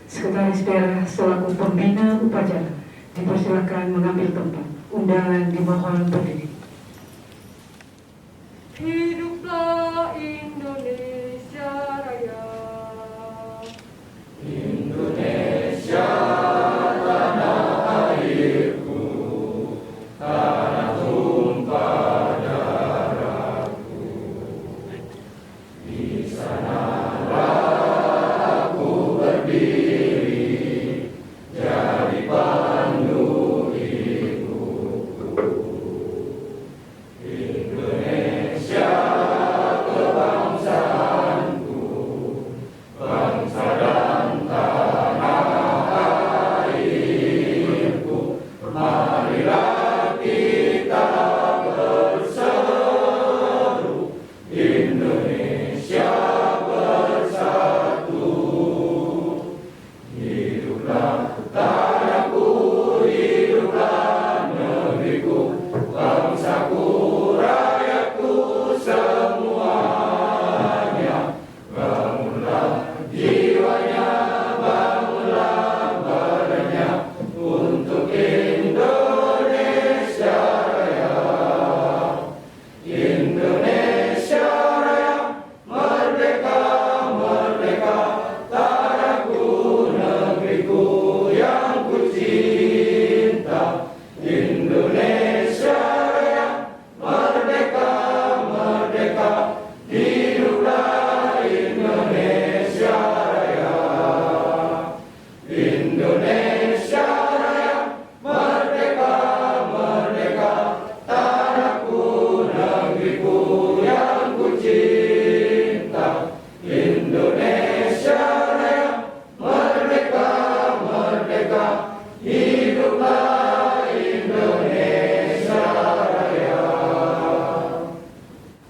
Sekretaris Daerah selaku pembina upacara dipersilakan mengambil tempat. Undangan dimohon berdiri. Hiduplah Indonesia Raya. Indonesia tanah airku, tanah tumpah darahku. Di sanalah aku berdiri, jadi pandu hidupku. Indonesia kebangsaanku, bangsa dan tanah airku. Marilah kita berseru, Indonesia bersatu. Hiduplah tanahku, hiduplah negeriku, bangsaku, rakyatku semuanya. Bangunlah jiwanya, bangunlah badannya untuk Indonesia Raya. Indonesia Raya, merdeka, merdeka, tanahku, negeriku yang ku cinta. Indonesia Raya, merdeka, merdeka, hiduplah Indonesia Raya. Indonesia Raya, merdeka, merdeka, tanahku, negeriku yang ku cinta. Indonesia Raya, merdeka, merdeka, hiduplah Indonesia Raya.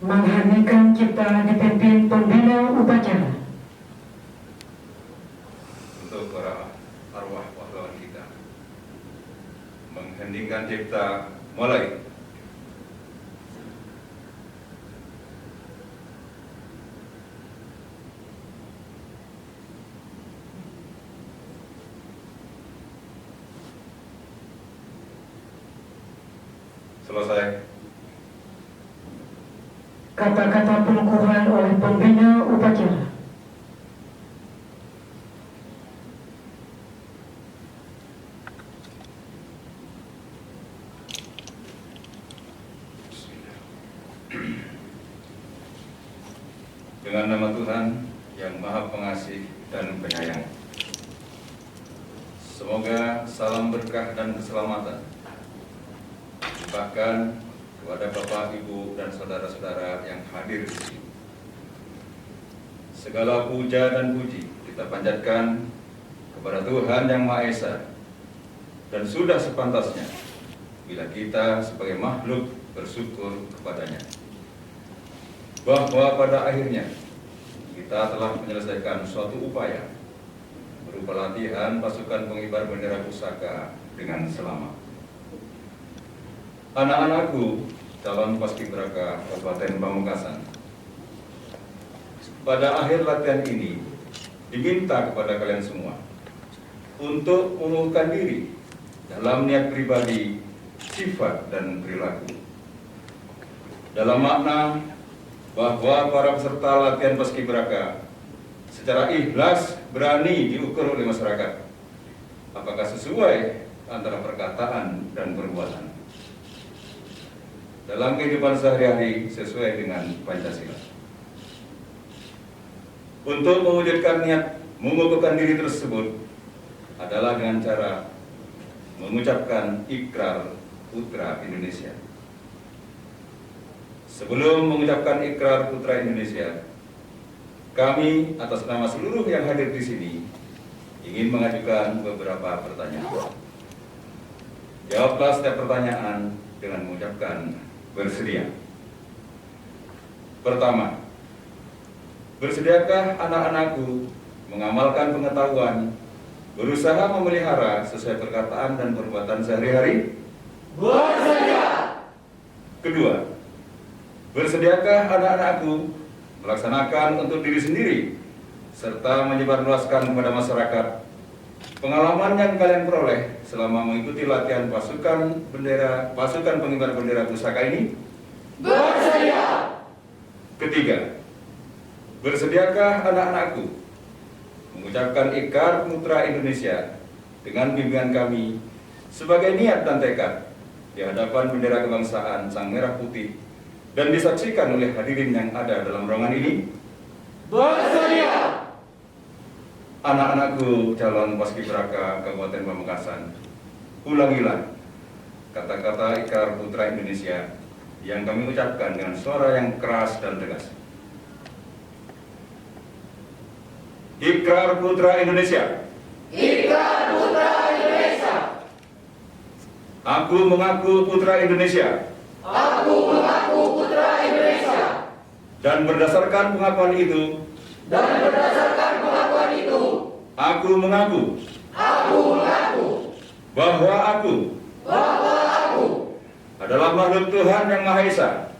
Mengheningkan cipta dipimpin pembina upacara. Untuk para arwah pahlawan kita, mengheningkan cipta mulai. Selesai. Kata-kata pengukuhan oleh pembina upacara. Dengan nama Tuhan yang Maha Pengasih dan Penyayang, semoga salam berkah dan keselamatan bahkan kepada Bapak, Ibu, dan saudara-saudara yang hadir di sini. Segala puja dan puji kita panjatkan kepada Tuhan yang Maha Esa, dan sudah sepantasnya bila kita sebagai makhluk bersyukur kepadanya, bahwa pada akhirnya kita telah menyelesaikan suatu upaya berupa latihan pasukan pengibar bendera pusaka dengan selamat. Anak-anakku, calon paskibraka Kabupaten Pamekasan, pada akhir latihan ini diminta kepada kalian semua untuk mengukuhkan diri dalam niat pribadi, sifat, dan perilaku, dalam makna bahwa para peserta latihan paskibraka secara ikhlas berani diukur oleh masyarakat apakah sesuai antara perkataan dan perbuatan dalam kehidupan sehari-hari sesuai dengan Pancasila. Untuk mewujudkan niat mengukuhkan diri tersebut adalah dengan cara mengucapkan ikrar Putra Indonesia. Sebelum mengucapkan ikrar Putra Indonesia, kami atas nama seluruh yang hadir di sini ingin mengajukan beberapa pertanyaan. Jawablah setiap pertanyaan dengan mengucapkan bersedia. Pertama, bersediakah anak-anakku mengamalkan pengetahuan, berusaha memelihara sesuai perkataan dan perbuatan sehari-hari? Bersedia. Kedua, bersediakah anak-anakku melaksanakan untuk diri sendiri serta menyebarluaskan kepada masyarakat pengalaman yang kalian peroleh selama mengikuti latihan pasukan pengibar bendera pusaka ini? Bersedia. Ketiga, bersediakah anak-anakku mengucapkan Ikrar Putra Indonesia dengan bimbingan kami sebagai niat dan tekad di hadapan bendera kebangsaan Sang Merah Putih dan disaksikan oleh hadirin yang ada dalam ruangan ini? Bersedia. Anak-anakku calon paskibraka Kabupaten Pamekasan, ulangilah kata-kata Ikrar Putra Indonesia yang kami ucapkan dengan suara yang keras dan tegas. Ikrar Putra Indonesia. Ikrar Putra Indonesia. Aku mengaku putra Indonesia. Aku mengaku putra Indonesia. Dan berdasarkan pengakuan itu, aku mengaku bahwa aku adalah makhluk Tuhan yang Maha Esa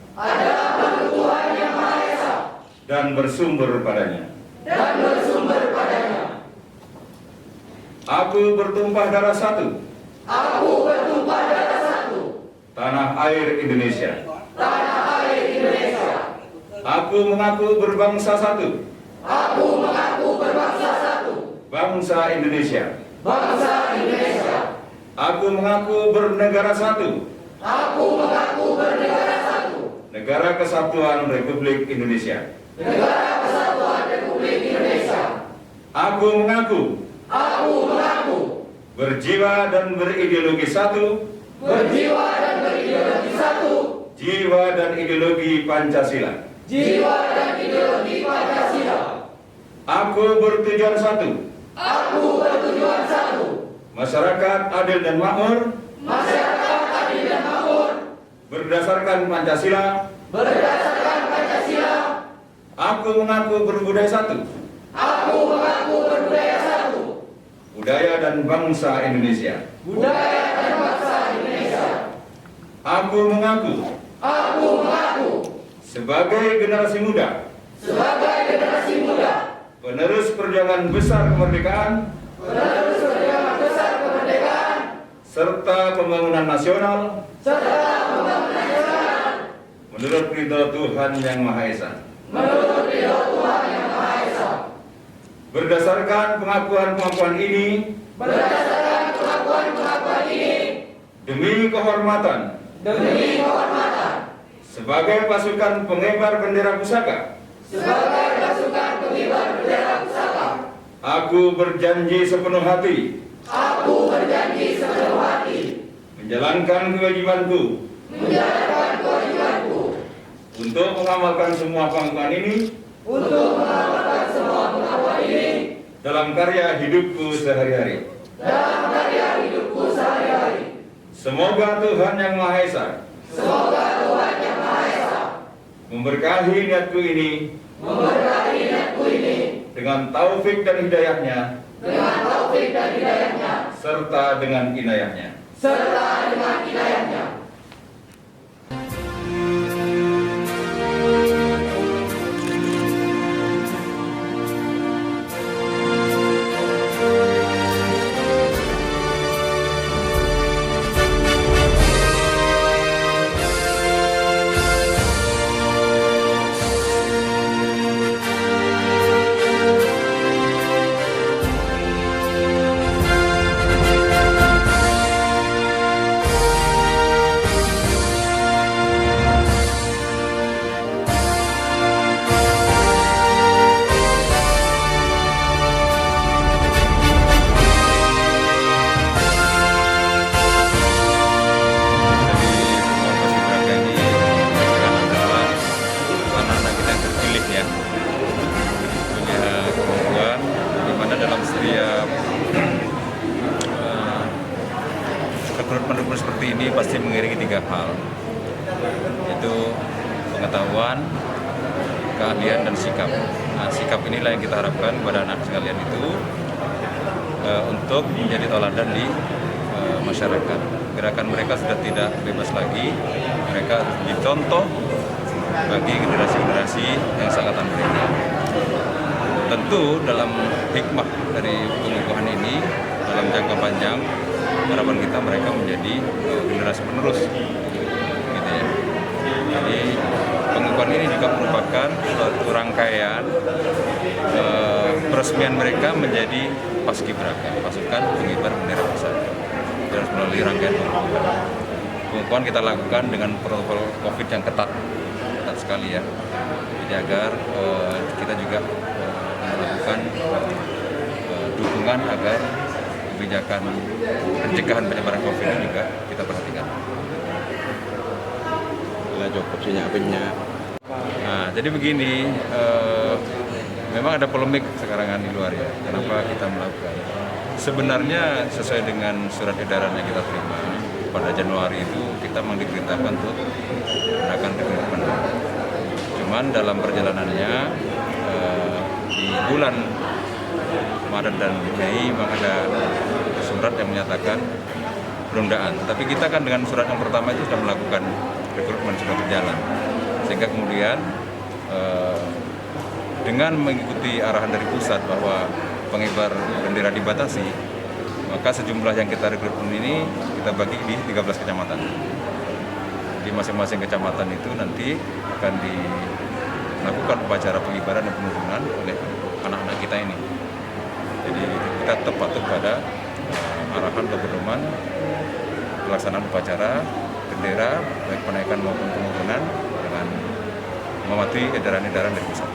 dan bersumber padanya. Aku bertumpah darah satu tanah air Indonesia. Aku mengaku berbangsa satu bangsa Indonesia. Aku mengaku bernegara satu negara kesatuan Republik Indonesia. Aku mengaku berjiwa dan berideologi satu, jiwa dan ideologi Pancasila. Aku bertujuan satu, masyarakat adil dan makmur, berdasarkan Pancasila. Aku mengaku berbudaya satu, budaya dan bangsa Indonesia. Aku mengaku sebagai generasi muda, penerus perjuangan besar kemerdekaan, serta pembangunan nasional, menurut ridho Tuhan Yang Maha Esa. Berdasarkan pengakuan ini, demi kehormatan sebagai pasukan pengibar bendera pusaka, aku berjanji sepenuh hati menjalankan kewajibanku untuk mengamalkan semua pengakuan ini dalam karya hidupku sehari-hari. Semoga Tuhan Yang Maha Esa memberkahi niatku ini dengan taufik dan hidayahnya, serta dengan inayahnya. Rekrutmen seperti ini pasti mengiringi 3 hal, yaitu pengetahuan, keahlian, dan sikap. Nah, sikap inilah yang kita harapkan kepada anak sekalian itu untuk menjadi teladan di masyarakat. Gerakan mereka sudah tidak bebas lagi, mereka harus menjadi contoh bagi generasi-generasi yang seangkatan mereka. Tentu dalam hikmah dari pengukuhan ini dalam jangka panjang harapan kita mereka menjadi generasi penerus, gitu ya. Jadi pengukuhan ini juga merupakan suatu rangkaian peresmian mereka menjadi Paskibraka, pasukan pengibar bendera pusaka. Harus melalui rangkaian pengukuhan. Pengukuhan kita lakukan dengan protokol COVID yang ketat sekali ya. Jadi agar kita juga melakukan dukungan agar kebijakan pencegahan penyebaran COVID ini juga kita perhatikan. Nah, jadi begini, memang ada polemik sekarang di luar ya. Kenapa kita melakukan? Sebenarnya sesuai dengan surat edaran yang kita terima pada Januari itu kita memang diperintahkan untuk menggunakan rekrutmen. Cuman dalam perjalanannya di bulan Maret dan Mei memang ada surat yang menyatakan penundaan. Tapi kita kan dengan surat yang pertama itu sudah melakukan rekrutmen, sudah berjalan. Sehingga kemudian dengan mengikuti arahan dari pusat bahwa pengibar bendera dibatasi, maka sejumlah yang kita rekrutmen ini kita bagi di 13 kecamatan. Di masing-masing kecamatan itu nanti akan dilakukan upacara pengibaran dan penurunan oleh anak-anak kita ini. Jadi kita tetap patuh pada arahan atau pedoman pelaksanaan upacara bendera baik penaikan maupun penurunan dengan mematuhi edaran-edaran dari pusat.